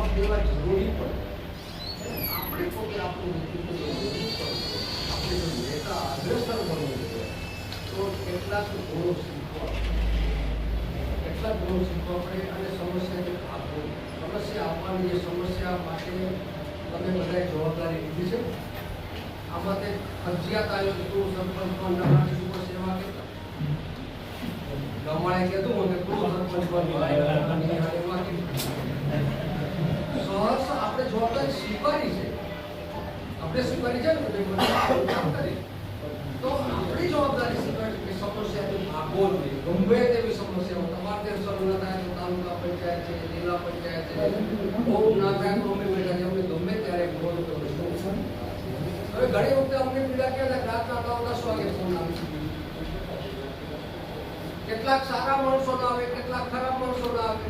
જવાબ દેવા જરૂરી પડે. આપણે પોતે આપણું નેતૃત્વ કરવું પડે. આપણે જો નેતા અગ્રેસર બનવું છે તો કેટલાક ગુણો શીખવા પડે અને સમસ્યાને આપવું. સમસ્યા આપવાની જે સમસ્યા માટે તમે બધાએ જવાબદારી લીધી છે. આમાં તે ફરજિયાત આવ્યો કે તું સરપંચ પણ તમારી ઉપર સેવા કરતા ગમાડે કહેતું મને તું સરપંચ પણ સહર્ષ આપણે જવાબદારી સ્વીકારી છે. આપણે સ્વીકારી છે ને કામ કરી તો આપણી જવાબદારી સ્વીકારી કે સમસ્યાથી ભાગવો જોઈએ. ગમે તેવી સમસ્યાઓ તમારે શરૂ ન થાય તો તાલુકા પંચાયત છે, જિલ્લા પંચાયત છે, બહુ ના થાય તો અમે બેઠા છે. અમને ગમે ત્યારે બોલો તો હવે ઘણી વખતે અમને પીડા ક્યાં રાતના 10 વાગે ફોન આવી કેટલાક સારા માણસો ના આવે, કેટલાક ખરાબ માણસો ના આવે.